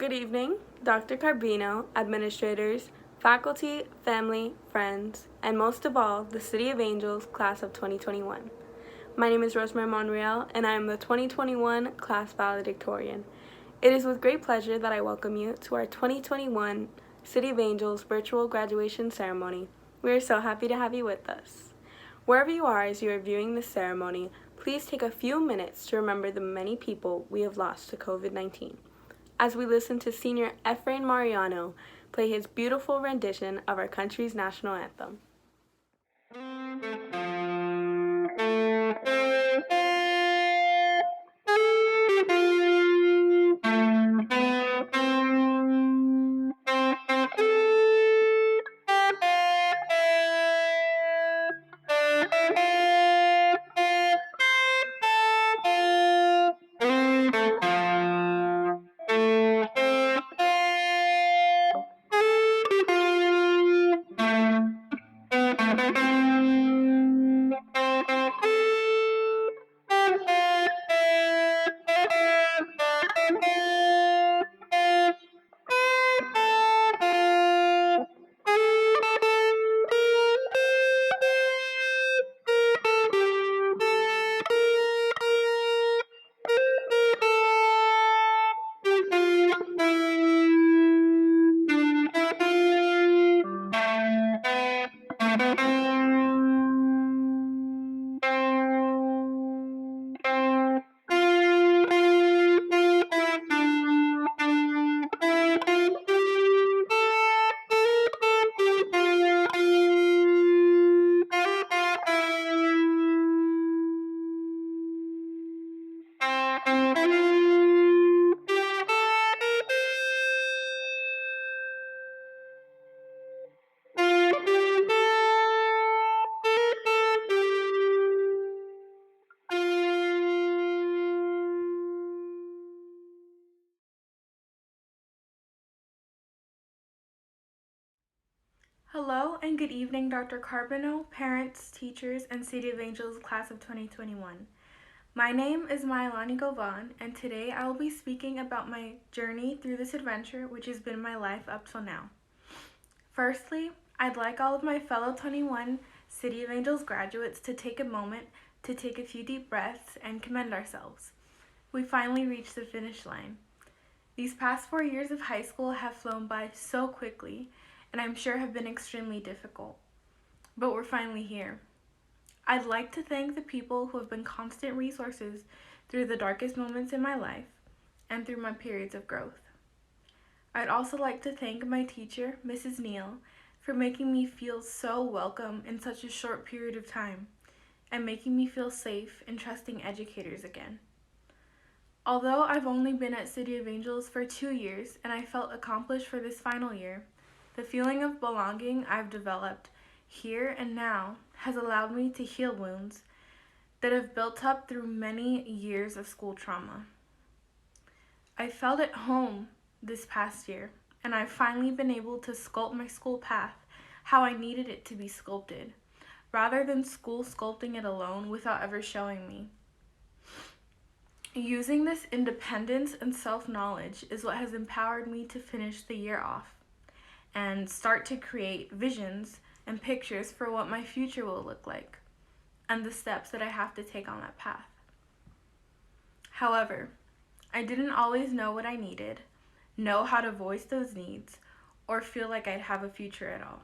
Good evening, Dr. Carbino, administrators, faculty, family, friends, and most of all, the City of Angels class of 2021. My name is Rosemary Monreal, and I am the 2021 class valedictorian. It is with great pleasure that I welcome you to our 2021 City of Angels virtual graduation ceremony. We are so happy to have you with us. Wherever you are as you are viewing this ceremony, please take a few minutes to remember the many people we have lost to COVID-19. As we listen to senior Efrain Mariano play his beautiful rendition of our country's national anthem. Hello and good evening, Dr. Carbino, parents, teachers, and City of Angels class of 2021. My name is Mailani Govan, and today I will be speaking about my journey through this adventure, which has been my life up till now. Firstly, I'd like all of my fellow 21 City of Angels graduates to take a moment to take a few deep breaths and commend ourselves. We finally reached the finish line. These past 4 years of high school have flown by so quickly, and I'm sure have been extremely difficult. But we're finally here. I'd like to thank the people who have been constant resources through the darkest moments in my life and through my periods of growth. I'd also like to thank my teacher, Mrs. Neal, for making me feel so welcome in such a short period of time and making me feel safe and trusting educators again. Although I've only been at City of Angels for 2 years and I felt accomplished for this final year, the feeling of belonging I've developed here and now has allowed me to heal wounds that have built up through many years of school trauma. I felt at home this past year, and I've finally been able to sculpt my school path how I needed it to be sculpted, rather than school sculpting it alone without ever showing me. Using this independence and self-knowledge is what has empowered me to finish the year off and start to create visions and pictures for what my future will look like and the steps that I have to take on that path. However, I didn't always know what I needed, know how to voice those needs, or feel like I'd have a future at all.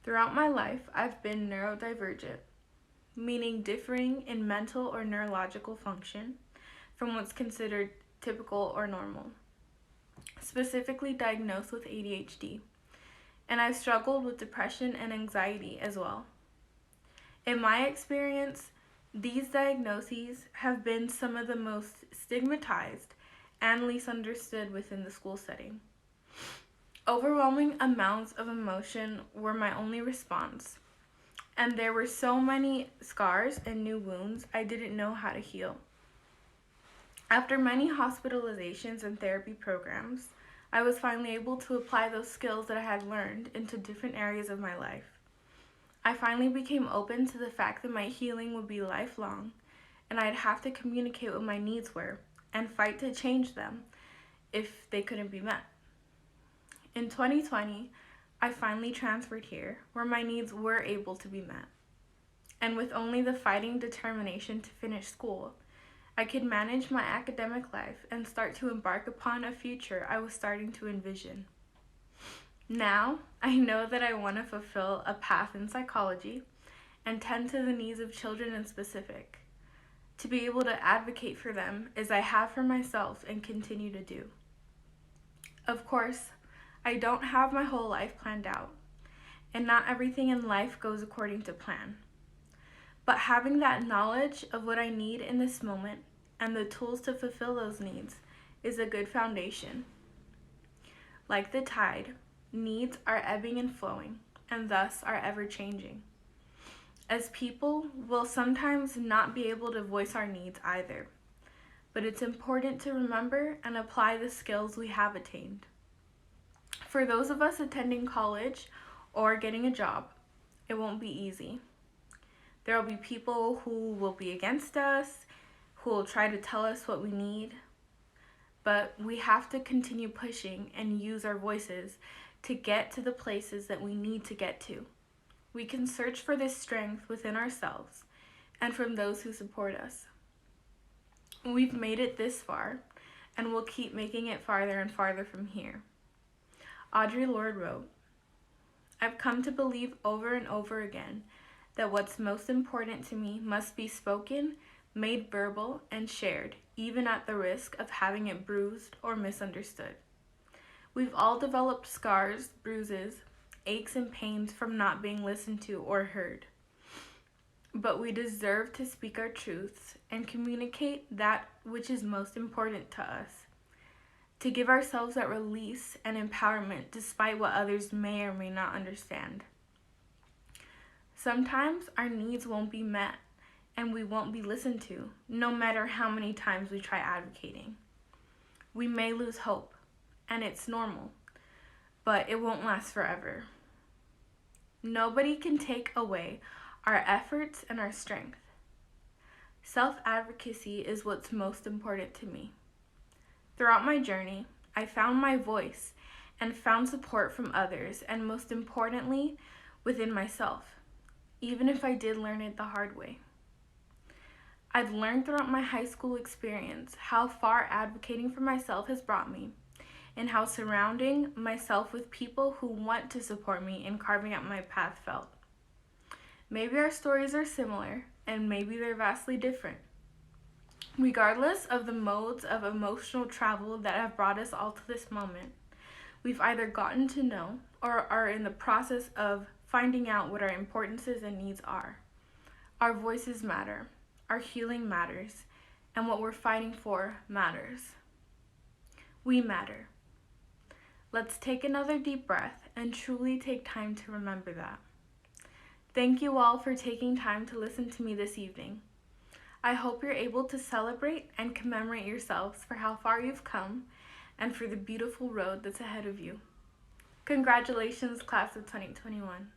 Throughout my life, I've been neurodivergent, meaning differing in mental or neurological function from what's considered typical or normal, specifically diagnosed with ADHD, and I've struggled with depression and anxiety as well. In my experience, these diagnoses have been some of the most stigmatized and least understood within the school setting. Overwhelming amounts of emotion were my only response, and there were so many scars and new wounds I didn't know how to heal. After many hospitalizations and therapy programs, I was finally able to apply those skills that I had learned into different areas of my life. I finally became open to the fact that my healing would be lifelong, and I'd have to communicate what my needs were and fight to change them if they couldn't be met. In 2020, I finally transferred here, where my needs were able to be met. And with only the fighting determination to finish school, I could manage my academic life and start to embark upon a future I was starting to envision. Now, I know that I want to fulfill a path in psychology and tend to the needs of children in specific, to be able to advocate for them as I have for myself and continue to do. Of course, I don't have my whole life planned out, and not everything in life goes according to plan. But having that knowledge of what I need in this moment and the tools to fulfill those needs is a good foundation. Like the tide, needs are ebbing and flowing, and thus are ever changing. As people, we'll sometimes not be able to voice our needs either, but it's important to remember and apply the skills we have attained. For those of us attending college or getting a job, it won't be easy. There will be people who will be against us, who will try to tell us what we need, but we have to continue pushing and use our voices to get to the places that we need to get to. We can search for this strength within ourselves and from those who support us. We've made it this far, and we'll keep making it farther and farther from here. Audre Lorde wrote, "I've come to believe over and over again that what's most important to me must be spoken, made verbal, and shared, even at the risk of having it bruised or misunderstood. We've all developed scars, bruises, aches, and pains from not being listened to or heard. But we deserve to speak our truths and communicate that which is most important to us, to give ourselves that release and empowerment despite what others may or may not understand. Sometimes our needs won't be met and we won't be listened to, no matter how many times we try advocating. We may lose hope, and it's normal, but it won't last forever. Nobody can take away our efforts and our strength. Self-advocacy is what's most important to me. Throughout my journey, I found my voice and found support from others, and most importantly, within myself, even if I did learn it the hard way. I've learned throughout my high school experience how far advocating for myself has brought me, and how surrounding myself with people who want to support me in carving out my path felt. Maybe our stories are similar, and maybe they're vastly different. Regardless of the modes of emotional travel that have brought us all to this moment, we've either gotten to know or are in the process of finding out what our importances and needs are. Our voices matter, our healing matters, and what we're fighting for matters. We matter. Let's take another deep breath and truly take time to remember that. Thank you all for taking time to listen to me this evening. I hope you're able to celebrate and commemorate yourselves for how far you've come and for the beautiful road that's ahead of you. Congratulations, class of 2021.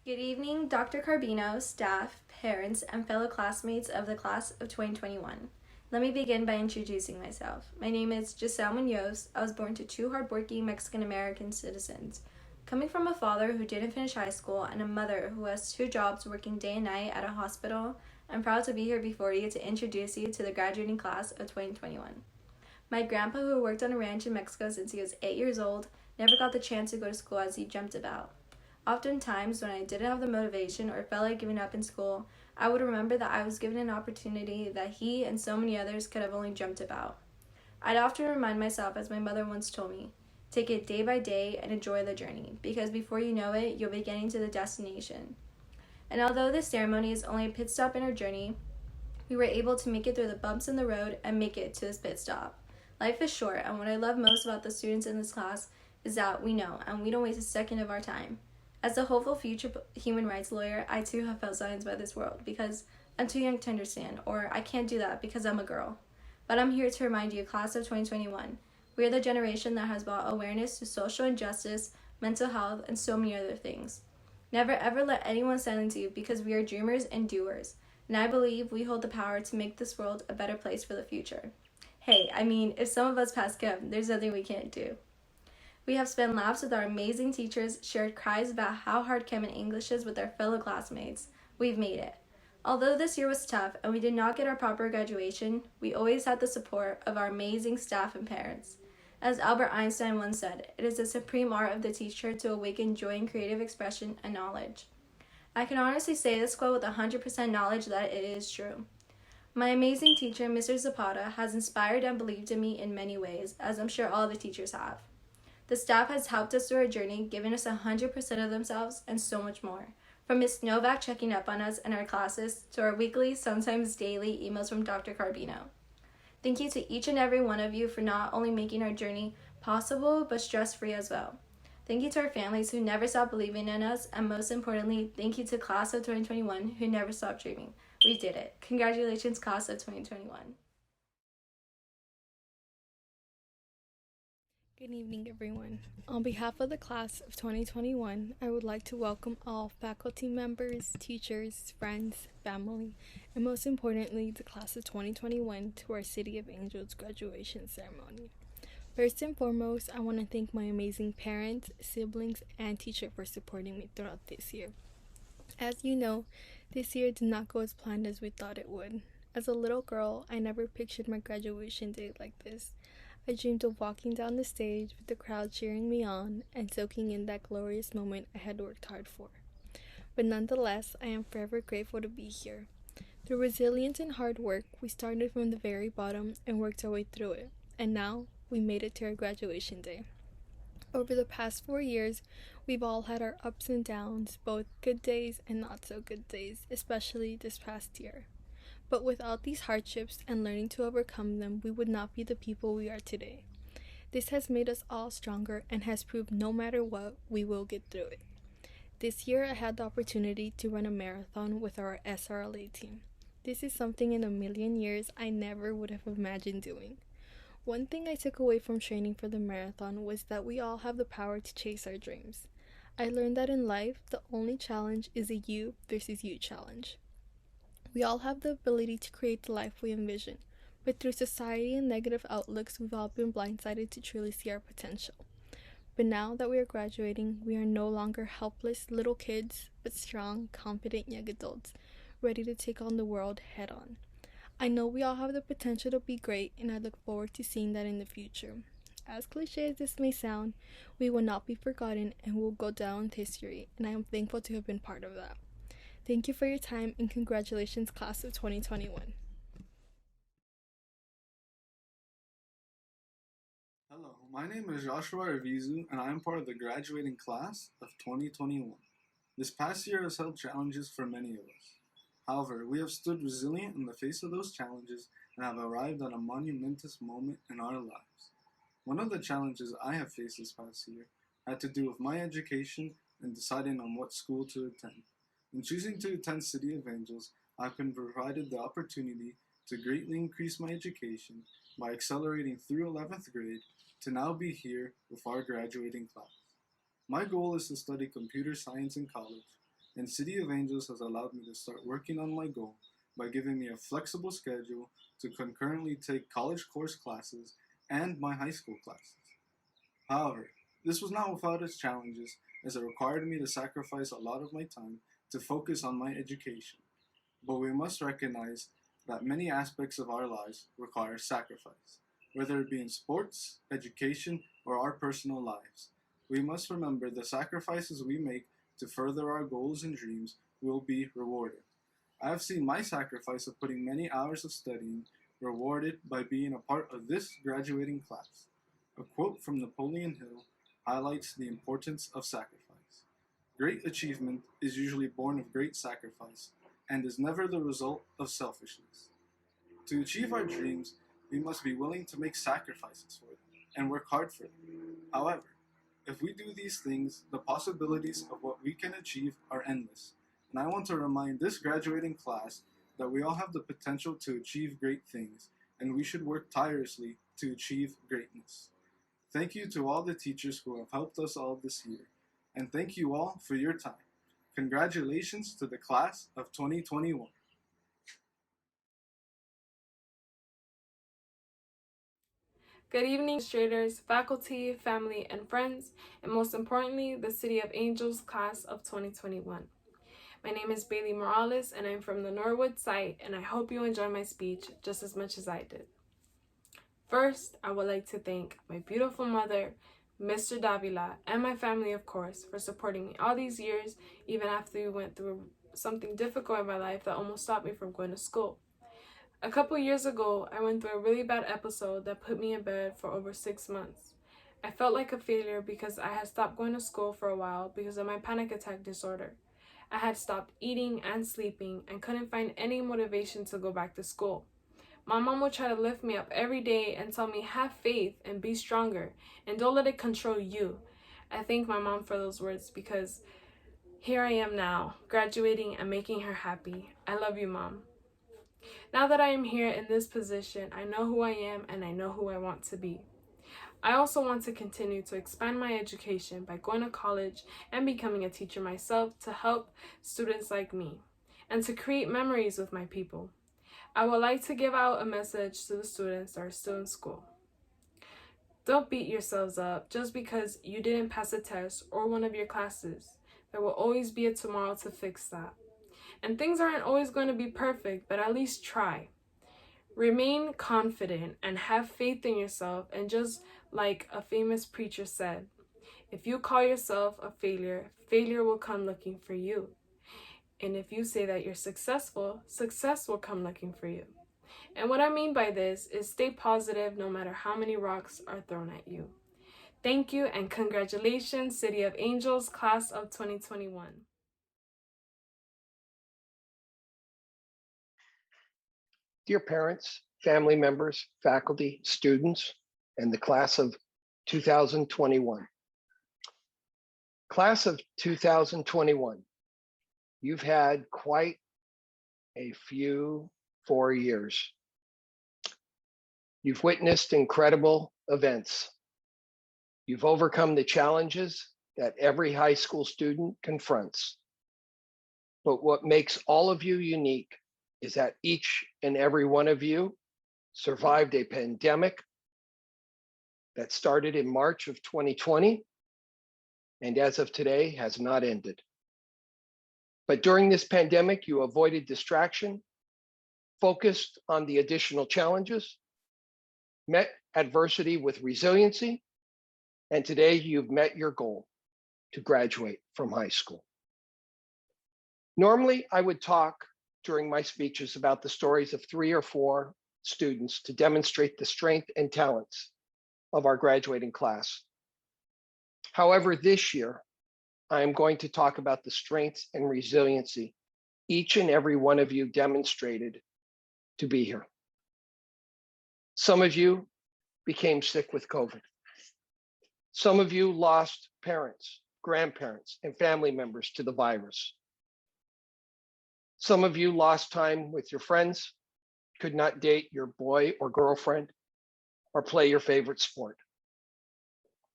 Good evening, Dr. Carbino, staff, parents, and fellow classmates of the class of 2021. Let me begin by introducing myself. My name is Giselle Munoz. I was born to two hardworking Mexican-American citizens. Coming from a father who didn't finish high school and a mother who has two jobs working day and night at a hospital, I'm proud to be here before you to introduce you to the graduating class of 2021. My grandpa, who worked on a ranch in Mexico since he was 8 years old, never got the chance to go to school as he dreamt about. Oftentimes, when I didn't have the motivation or felt like giving up in school, I would remember that I was given an opportunity that he and so many others could have only dreamt about. I'd often remind myself, as my mother once told me, take it day by day and enjoy the journey, because before you know it, you'll be getting to the destination. And although this ceremony is only a pit stop in our journey, we were able to make it through the bumps in the road and make it to this pit stop. Life is short, and what I love most about the students in this class is that we know, and we don't waste a second of our time. As a hopeful future human rights lawyer, I too have felt silenced by this world because I'm too young to understand, or I can't do that because I'm a girl. But I'm here to remind you, class of 2021, we are the generation that has brought awareness to social injustice, mental health, and so many other things. Never ever let anyone silence you, because we are dreamers and doers. and I believe we hold the power to make this world a better place for the future. Hey, if some of us pass chem, there's nothing we can't do. We have spent laughs with our amazing teachers, shared cries about how hard chem and English is with our fellow classmates. We've made it. Although this year was tough and we did not get our proper graduation, we always had the support of our amazing staff and parents. As Albert Einstein once said, it is the supreme art of the teacher to awaken joy in creative expression and knowledge. I can honestly say this quote with 100% knowledge that it is true. My amazing teacher, Mr. Zapata, has inspired and believed in me in many ways, as I'm sure all the teachers have. The staff has helped us through our journey, giving us 100% of themselves and so much more. From Ms. Novak checking up on us in our classes to our weekly, sometimes daily emails from Dr. Carbino. Thank you to each and every one of you for not only making our journey possible, but stress-free as well. Thank you to our families who never stopped believing in us, and most importantly, thank you to Class of 2021 who never stopped dreaming. We did it. Congratulations, Class of 2021. Good evening, everyone. On behalf of the class of 2021, I would like to welcome all faculty members, teachers, friends, family, and most importantly, the class of 2021 to our City of Angels graduation ceremony. First and foremost, I want to thank my amazing parents, siblings, and teacher for supporting me throughout this year. As you know, this year did not go as planned as we thought it would. As a little girl, I never pictured my graduation day like this. I dreamed of walking down the stage with the crowd cheering me on and soaking in that glorious moment I had worked hard for. But nonetheless, I am forever grateful to be here. Through resilience and hard work, we started from the very bottom and worked our way through it. And now, we made it to our graduation day. Over the past 4 years, we've all had our ups and downs, both good days and not so good days, especially this past year. But without these hardships and learning to overcome them, we would not be the people we are today. This has made us all stronger and has proved no matter what, we will get through it. This year, I had the opportunity to run a marathon with our SRLA team. This is something in a million years I never would have imagined doing. One thing I took away from training for the marathon was that we all have the power to chase our dreams. I learned that in life, the only challenge is a you versus you challenge. We all have the ability to create the life we envision, but through society and negative outlooks, we've all been blindsided to truly see our potential. But now that we are graduating, we are no longer helpless little kids, but strong, confident young adults, ready to take on the world head on. I know we all have the potential to be great, and I look forward to seeing that in the future. As cliche as this may sound, we will not be forgotten and will go down in history, and I am thankful to have been part of that. Thank you for your time, and congratulations, class of 2021. Hello, my name is Joshua Arvizu, and I am part of the graduating class of 2021. This past year has held challenges for many of us. However, we have stood resilient in the face of those challenges and have arrived at a monumentous moment in our lives. One of the challenges I have faced this past year had to do with my education and deciding on what school to attend. In choosing to attend City of Angels, I've been provided the opportunity to greatly increase my education by accelerating through 11th grade to now be here with our graduating class. My goal is to study computer science in college, and City of Angels has allowed me to start working on my goal by giving me a flexible schedule to concurrently take college course classes and my high school classes. However, this was not without its challenges, as it required me to sacrifice a lot of my time to focus on my education. But we must recognize that many aspects of our lives require sacrifice, whether it be in sports, education, or our personal lives. We must remember the sacrifices we make to further our goals and dreams will be rewarded. I have seen my sacrifice of putting many hours of studying rewarded by being a part of this graduating class. A quote from Napoleon Hill highlights the importance of sacrifice. Great achievement is usually born of great sacrifice and is never the result of selfishness. To achieve our dreams, we must be willing to make sacrifices for them and work hard for them. However, if we do these things, the possibilities of what we can achieve are endless. And I want to remind this graduating class that we all have the potential to achieve great things, and we should work tirelessly to achieve greatness. Thank you to all the teachers who have helped us all this year, and thank you all for your time. Congratulations to the class of 2021. Good evening, administrators, faculty, family, and friends, and most importantly, the City of Angels class of 2021. My name is Bailey Morales, and I'm from the Norwood site, and I hope you enjoy my speech just as much as I did. First, I would like to thank my beautiful mother, Mr. Davila, and my family, of course, for supporting me all these years, even after we went through something difficult in my life that almost stopped me from going to school. A couple years ago, I went through a really bad episode that put me in bed for over 6 months. I felt like a failure because I had stopped going to school for a while because of my panic attack disorder. I had stopped eating and sleeping and couldn't find any motivation to go back to school. My mom would try to lift me up every day and tell me, have faith and be stronger and don't let it control you. I thank my mom for those words because here I am now, graduating and making her happy. I love you, Mom. Now that I am here in this position, I know who I am and I know who I want to be. I also want to continue to expand my education by going to college and becoming a teacher myself to help students like me and to create memories with my people. I would like to give out a message to the students that are still in school. Don't beat yourselves up just because you didn't pass a test or one of your classes. There will always be a tomorrow to fix that. And things aren't always going to be perfect, but at least try. Remain confident and have faith in yourself, and just like a famous preacher said, if you call yourself a failure, failure will come looking for you. And if you say that you're successful, success will come looking for you. And what I mean by this is stay positive no matter how many rocks are thrown at you. Thank you and congratulations, City of Angels, class of 2021. Dear parents, family members, faculty, students, and the class of 2021. Class of 2021, you've had quite a few 4 years. You've witnessed incredible events. You've overcome the challenges that every high school student confronts. But what makes all of you unique is that each and every one of you survived a pandemic that started in March of 2020 and as of today has not ended. But during this pandemic, you avoided distraction, focused on the additional challenges, met adversity with resiliency, and today you've met your goal to graduate from high school. Normally, I would talk during my speeches about the stories of 3 or 4 students to demonstrate the strength and talents of our graduating class. However, this year, I am going to talk about the strengths and resiliency each and every one of you demonstrated to be here. Some of you became sick with COVID. Some of you lost parents, grandparents, and family members to the virus. Some of you lost time with your friends, could not date your boy or girlfriend, or play your favorite sport.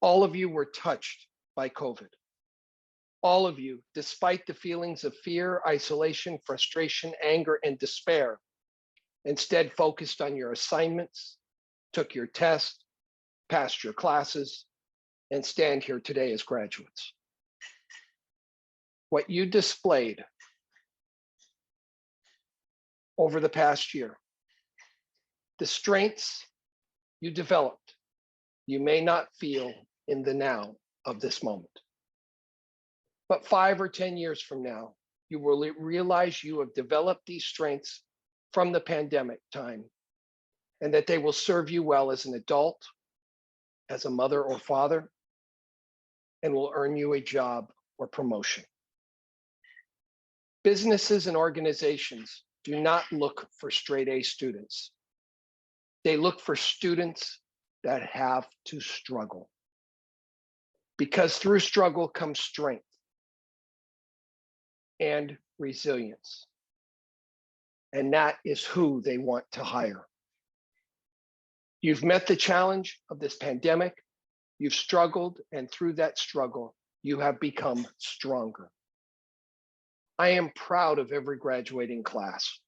All of you were touched by COVID. All of you, despite the feelings of fear, isolation, frustration, anger, and despair, instead focused on your assignments, took your test, passed your classes, and stand here today as graduates. What you displayed over the past year, the strengths you developed, you may not feel in the now of this moment. But 5 or 10 years from now, you will realize you have developed these strengths from the pandemic time, and that they will serve you well as an adult, as a mother or father, and will earn you a job or promotion. Businesses and organizations do not look for straight A students. They look for students that have to struggle. Because through struggle comes strength and resilience. And that is who they want to hire. You've met the challenge of this pandemic. You've struggled, and through that struggle, you have become stronger. I am proud of every graduating class,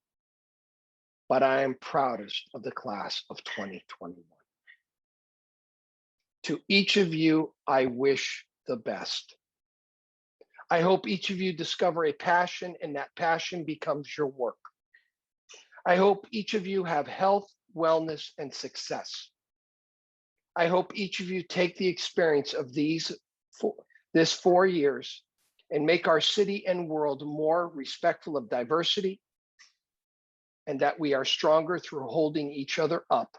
but I am proudest of the class of 2021. To each of you, I wish the best. I hope each of you discover a passion and that passion becomes your work. I hope each of you have health, wellness, and success. I hope each of you take the experience of this 4 years and make our city and world more respectful of diversity, and that we are stronger through holding each other up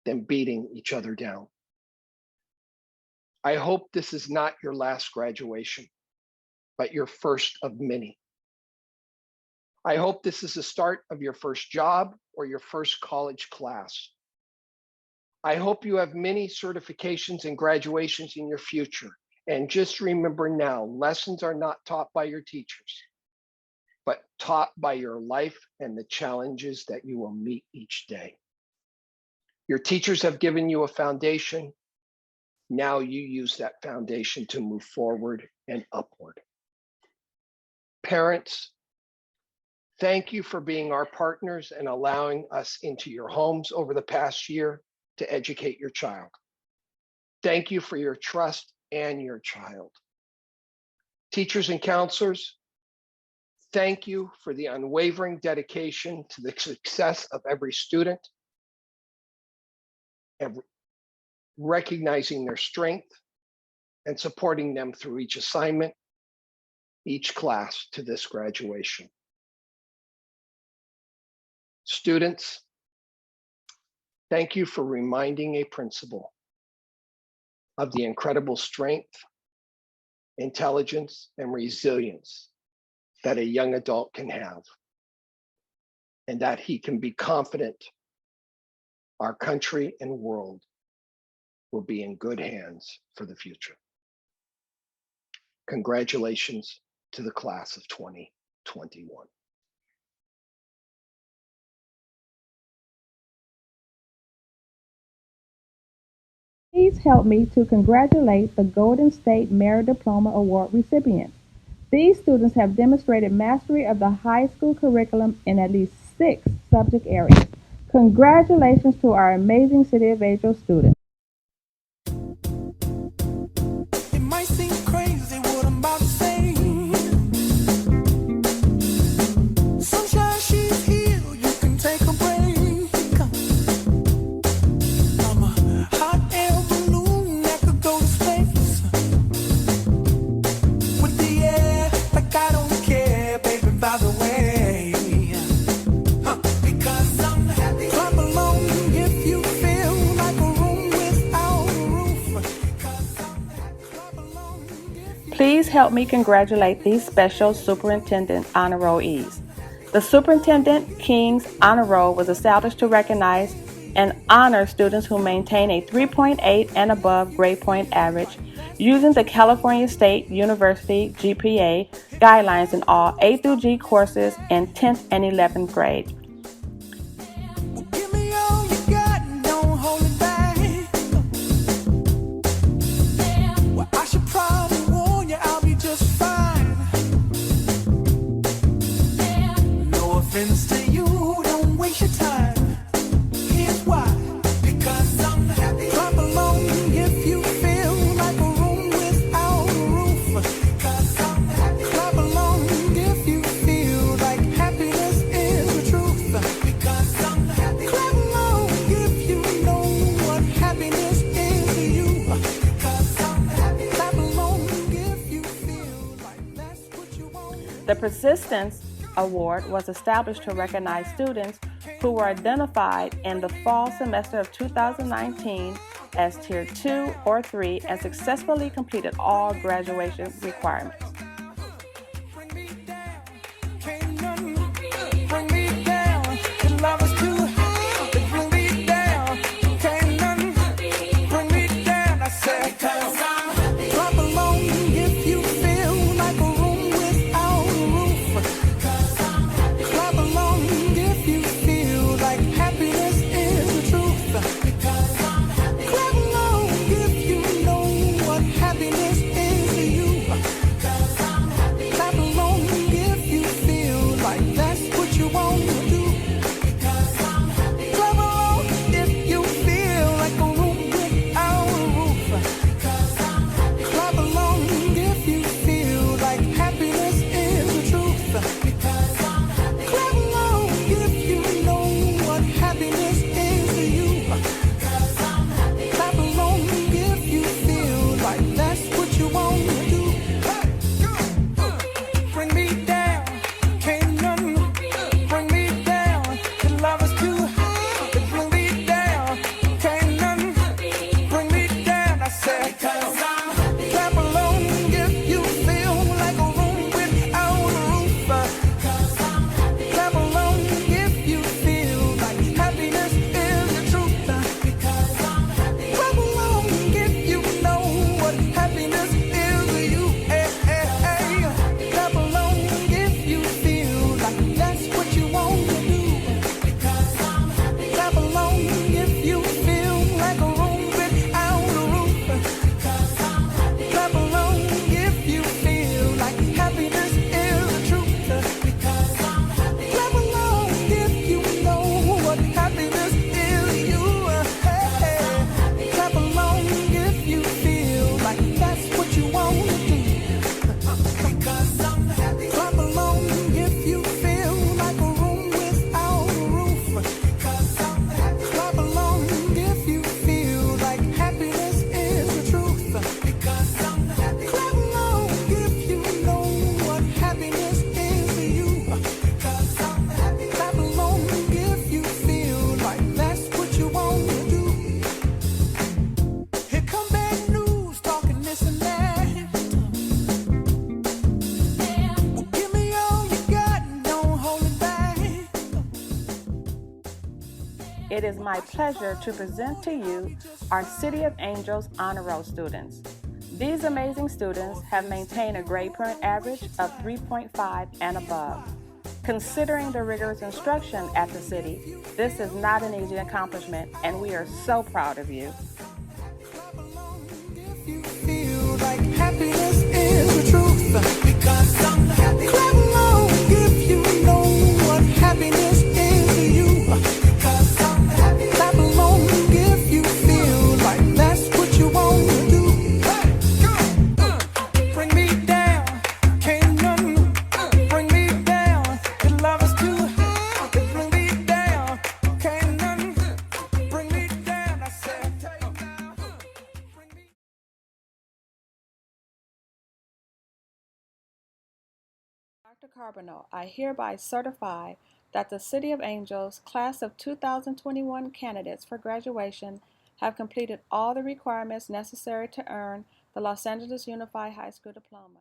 than beating each other down. I hope this is not your last graduation, but your first of many. I hope this is the start of your first job or your first college class. I hope you have many certifications and graduations in your future. And just remember now, lessons are not taught by your teachers, but taught by your life and the challenges that you will meet each day. Your teachers have given you a foundation. Now you use that foundation to move forward and upward. Parents, thank you for being our partners and allowing us into your homes over the past year to educate your child. Thank you for your trust and your child. Teachers and counselors, thank you for the unwavering dedication to the success of every student, recognizing their strength and supporting them through each assignment, each class to this graduation. Students, thank you for reminding a principal of the incredible strength, intelligence, and resilience that a young adult can have, and that he can be confident our country and world will be in good hands for the future. Congratulations to the class of 2021. Please help me to congratulate the Golden State Merit Diploma Award recipients. These students have demonstrated mastery of the high school curriculum in at least 6 subject areas. Congratulations to our amazing City of Angels students. It might seem crazy what I'm about to say. Sunshine, she's here, you can take a break. I'm a hot air balloon that could go to space. With the air, like I don't care, baby, by the way. Because I'm happy. Clap along if you feel like a room without a roof. 'Cause I'm happy. Clap along if you Please help me congratulate these special superintendent honorees. The Superintendent King's Honor Roll was established to recognize and honor students who maintain a 3.8 and above grade point average using the California State University GPA guidelines in all A through G courses in 10th and 11th grade. give me all you got and don't hold it back. Well, I should probably warn you, I'll be just fine. No offense to you, don't waste your time. Here's why. Because I'm happy. Clap along if you feel like a room without a roof. 'Cause I'm happy. Clap along if you feel like happiness is the truth. Because I'm happy. Clap along if you know what happiness is to you. Because I'm happy. Clap along if you feel like that's what you want. The Persistence Award was established to recognize students who were identified in the fall semester of 2019 as Tier 2 or 3 and successfully completed all graduation requirements. Bring me down, can't none bring me down. The love is too high. They bring me down, can't none bring me down. I said, clap along if you feel like a room without a roof. Clap along if you feel like happiness is the truth. Clap along if you know what happiness is to you. Clap along if you feel like that's what you want to do. Clap along if you feel like a room without a roof. it is my pleasure to present to you our City of Angels Honor Roll students. These amazing students have maintained a grade point average of 3.5 and above. Considering the rigorous instruction at the city, this is not an easy accomplishment, and we are so proud of you. Feel like happiness is the truth. Because I'm happy. Clap along if you know what happiness is to you. Because I'm happy. Clap along if you feel like that's what you want to do. Bring me down, can't none bring me down. Your love is too high. Bring me down, can't none bring me down. I said, bring me. Dr. Carbonell, I hereby certify that the City of Angels Class of 2021 candidates for graduation have completed all the requirements necessary to earn the Los Angeles Unified High School Diploma.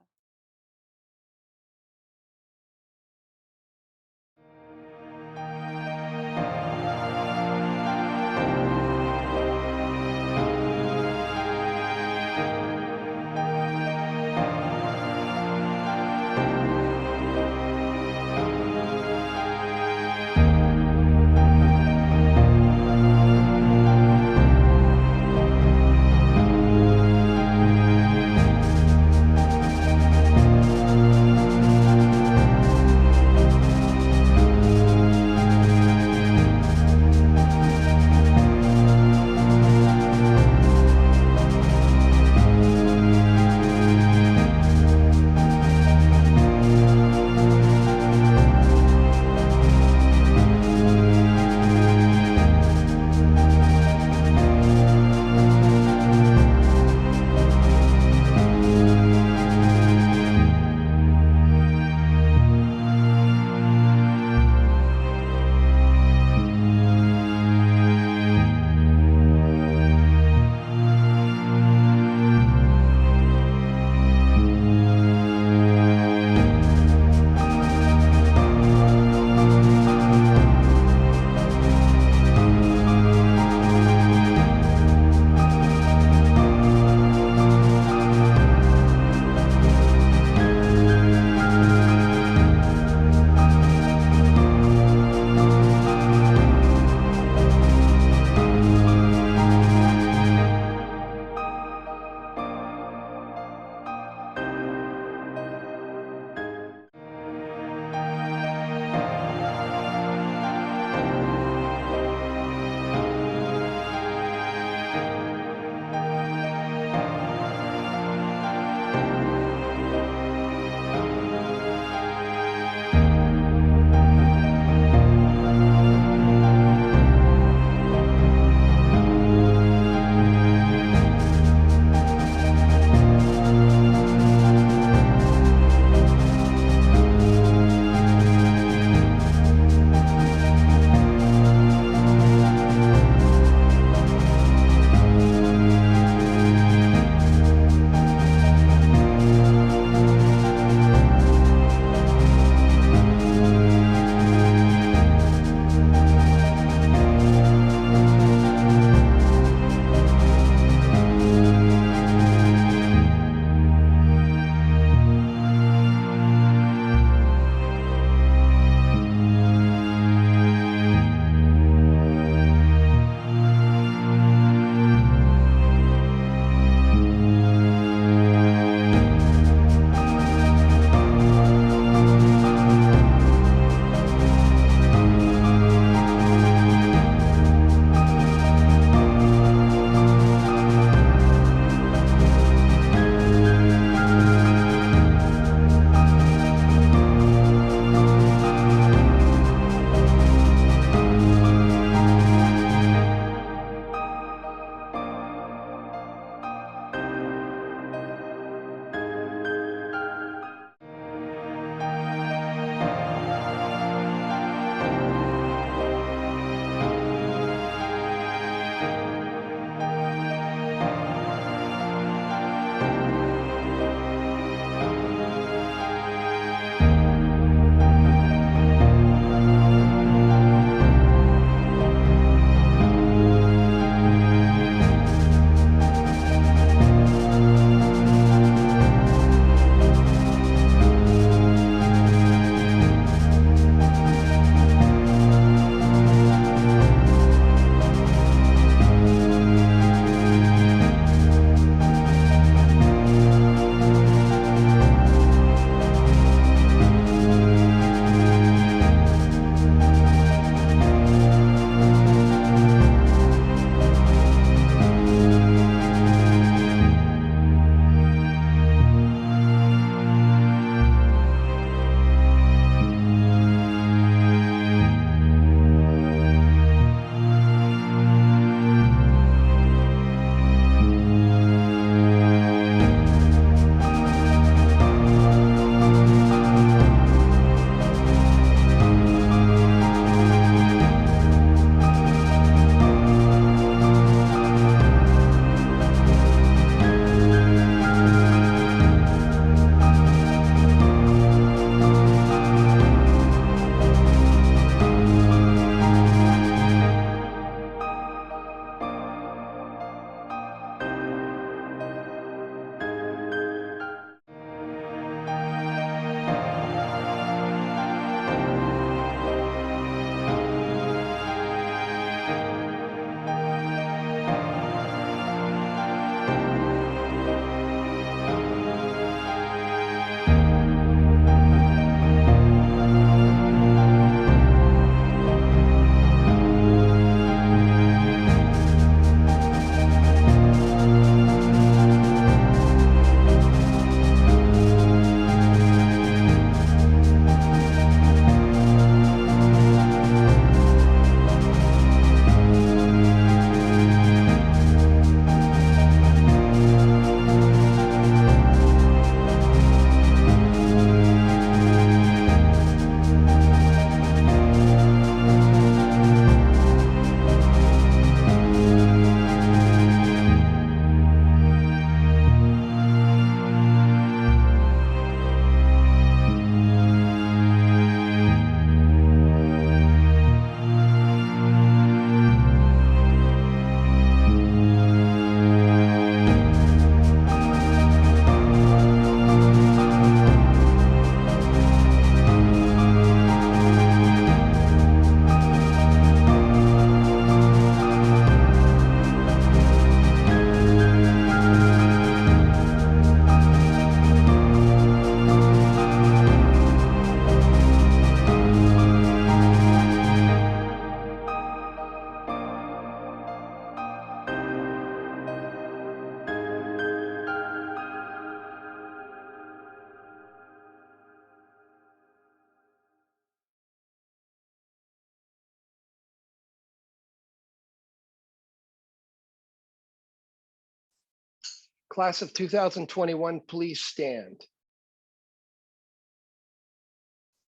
Class of 2021, please stand.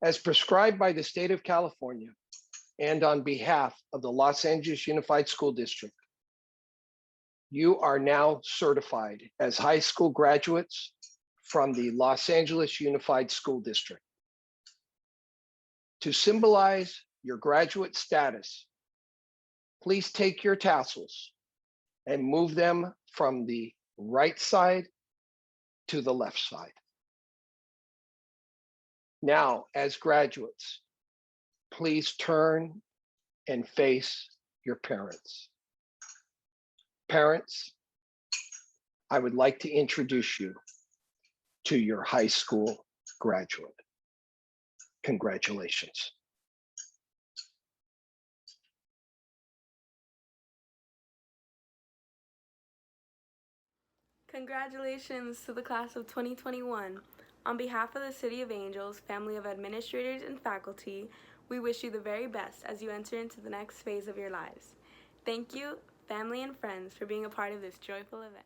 As prescribed by the state of California and on behalf of the Los Angeles Unified School District, you are now certified as high school graduates from the Los Angeles Unified School District. To symbolize your graduate status, please take your tassels and move them from the right side to the left side. Now, as graduates, please turn and face your parents. Parents, I would like to introduce you to your high school graduate. Congratulations. Congratulations to the class of 2021. On behalf of the City of Angels, family of administrators and faculty, we wish you the very best as you enter into the next phase of your lives. Thank you, family and friends, for being a part of this joyful event.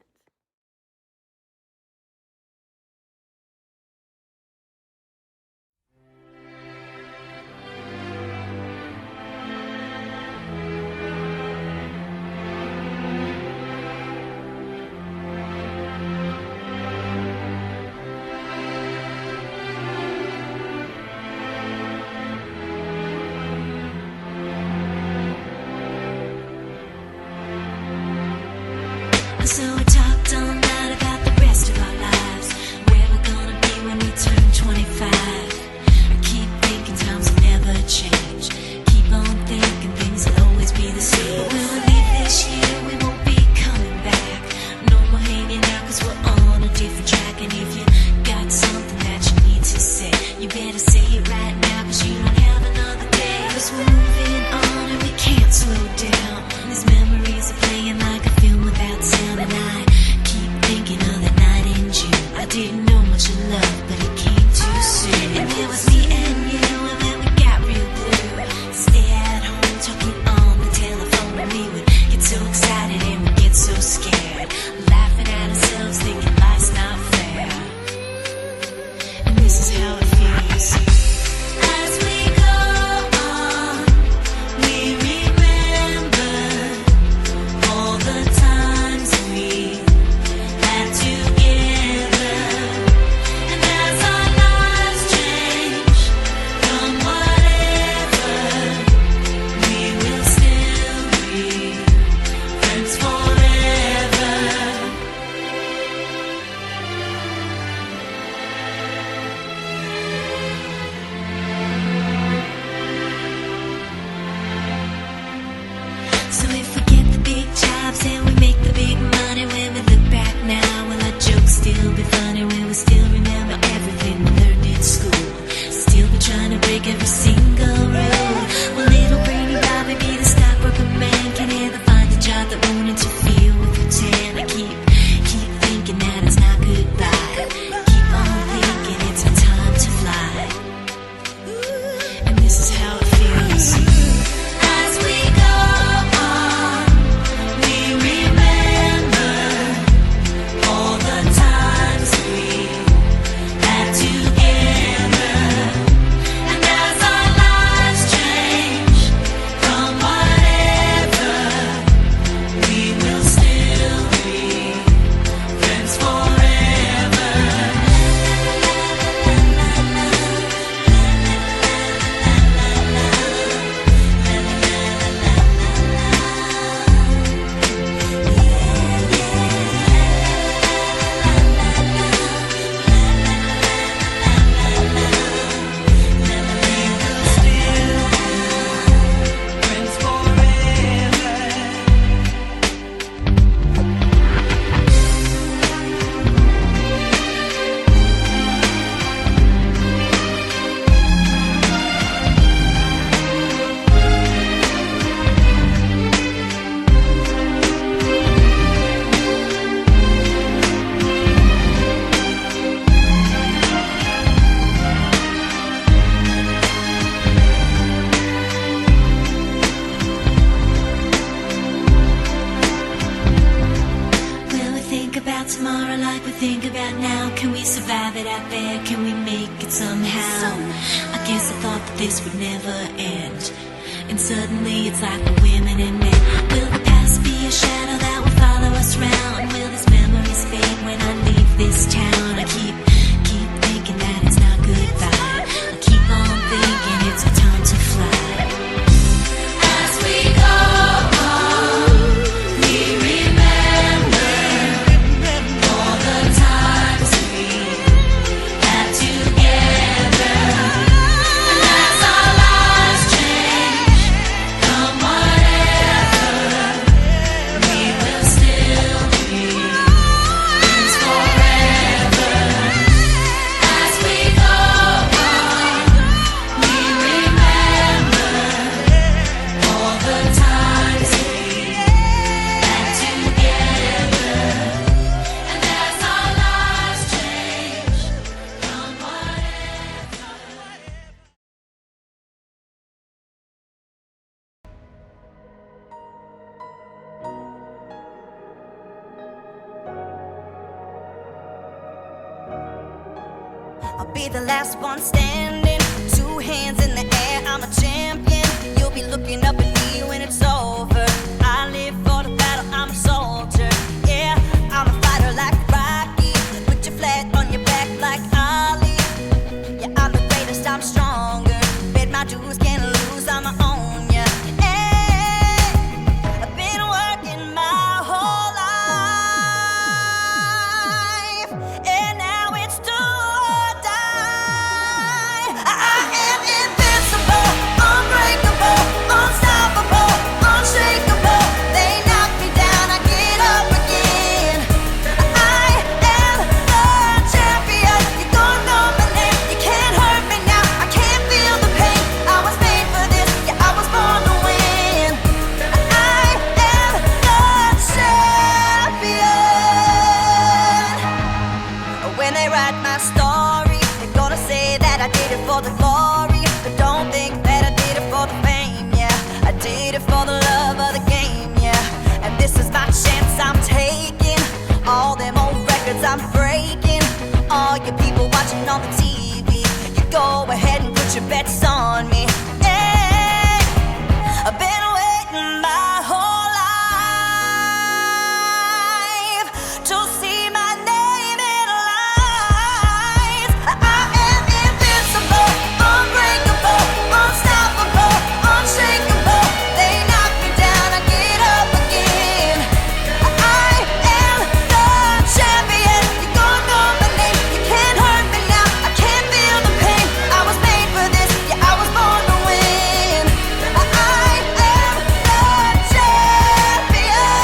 So we talked all night about the rest of our lives, where we're gonna be when we turn 25. I keep thinking times will never change. Keep on thinking things will always be the same. But when we leave this year, we won't be coming back. No more hanging out 'cause we're on a different track. And if you got something that you need to say, you better say it right now 'cause you don't have another day. 'Cause we're moving on and we can't slow down. These memories are playing like a film without sound. And I keep thinking of that night in June. I didn't know much of love, but it came too soon. And it was me and you, and then we got real blue. Stay at home talking on the telephone, and we would get so excited and we'd get so scared, laughing at ourselves, thinking life's not fair. And this is how it feels. As we go on, we remember all the times we had together. And as our lives change from whatever, we will still be friends forever. So if we get the big jobs and we make the big money, when we look back now, will our jokes still be funny? Will we still remember everything we learned in school? Still be trying to break every single rule? Will little brainy Bobby be the stockbroker man? Can he ever find a job that won't interfere with routine? I keep thinking that it's not goodbye. Keep on thinking it's our time to fly. And this is how it feels. As we go on, we remember all the times we tomorrow like we think about now? Can we survive it out there? Can we make it somehow? I guess I thought that this would never end, and suddenly it's like we're women and men. Will the past be a shadow that will follow us round? Will these memories fade when I leave this town? I keep thinking that it's not goodbye. I keep on thinking it's our time to fly. As we go on, we remember all the times we had together. And as our lives change, come whatever, we will still be friends forever. As we go on, we remember all the times we had together. And as our lives change, come whatever. I'll be the last one standing, 2 hands in the air, I'm a champion. You'll be looking up at me when it's over. I live for the battle, I'm a soldier. Yeah, I'm a fighter like Rocky. Put your flag on your back like Ali. Yeah, I'm the greatest, I'm stronger. Bet my dues, can't lose, I'ma own ya. Hey, I've been working my whole life, and now it's do or die. I am invincible, unbreakable, unstoppable, unshakable. They knock me down, I get up again. I am the champion. You don't know my name, you can't hurt me now. I can't feel the pain. I was made for this, yeah, I was born to win. I am the champion. When they write my story, they're gonna say that I did it for the glory, but don't think that I did it for the fame, yeah. I did it for the love of the game, yeah. And this is my chance I'm taking. All them old records I'm breaking. All you people watching on the TV, you go ahead and put your bets on me. Hey, I've been waiting my whole life to see my name in lights. I am invincible, unbreakable, unstoppable, unshakable. They knock me down, I get up again. I am the champion. You gon' know my name, you can't hurt me now. I can't feel the pain. I was made for this, yeah, I was born to win. I am the champion.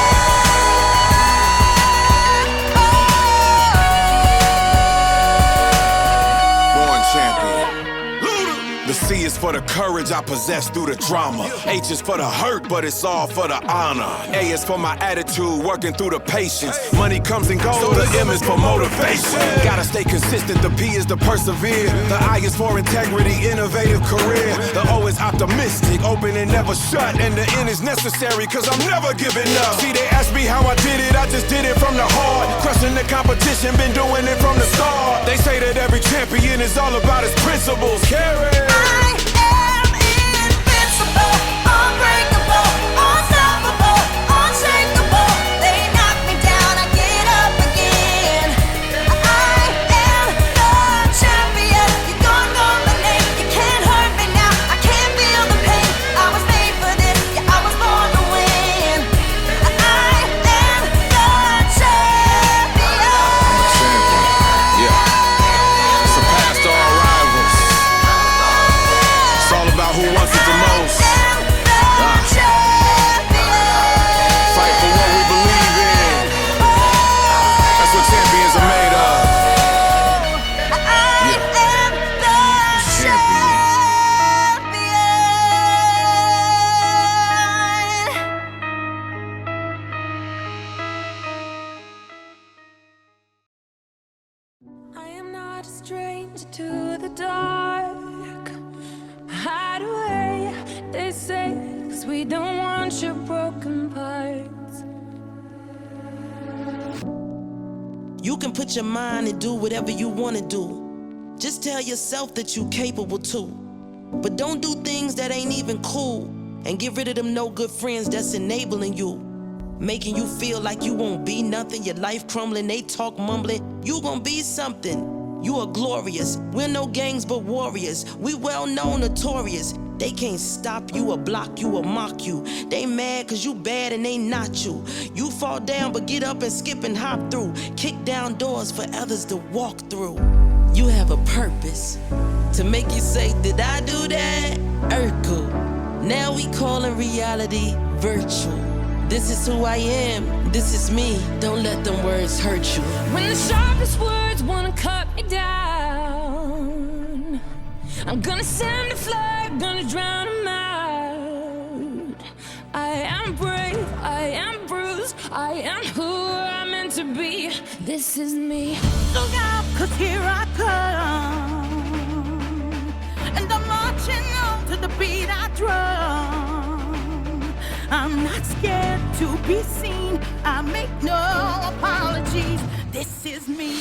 Born champion. The C is for the courage I possess through the drama. H is for the hurt, but it's all for the honor. A is for my attitude, working through the patience. Money comes and goes, so the M is for motivation. Gotta stay consistent, the P is to persevere. The I is for integrity, innovative career. The O is optimistic, open and never shut. And the N is necessary, cause I'm never giving up. See, they ask me how I did it, I just did it from the heart. Crushing the competition, been doing it from the start. They say that every champion is all about his principles. Carry. I am invincible, unbreakable, unstoppable, unshakable. They knock me down, I get up again. I am the champion. You gon' know my name, you can't hurt me now. I can't feel the pain. I was made for this, yeah, I was born to win. I am the champion. Yeah. Surpassed all rivals. It's all about who wants it the most. Fight for what we believe in. That's what champions are made of. I am not a stranger to the dark. Hide away, they say, 'cause we don't want your broken parts. You can put your mind and do whatever you wanna do. Just tell yourself that you capable too. But don't do things that ain't even cool. And get rid of them no good friends that's enabling you. Making you feel like you won't be nothing. Your life crumbling, they talk mumbling. You gon' be something. You are glorious. We're no gangs but warriors. We well known, notorious. They can't stop you or block you or mock you. They mad cause you bad and they not you. You fall down but get up and skip and hop through. Kick down doors for others to walk through. You have a purpose to make you say, did I do that? Urkel. Now we callin' reality virtual. This is who I am, this is me. Don't let them words hurt you. When the sharpest words wanna cut me down, I'm gonna send a flag, gonna drown them out. I am brave, I am bruised, I am who I'm meant to be. This is me. Look out, cause here I come, and I'm marching on to the beat I drum. I'm not scared to be seen, I make no apologies. This is me.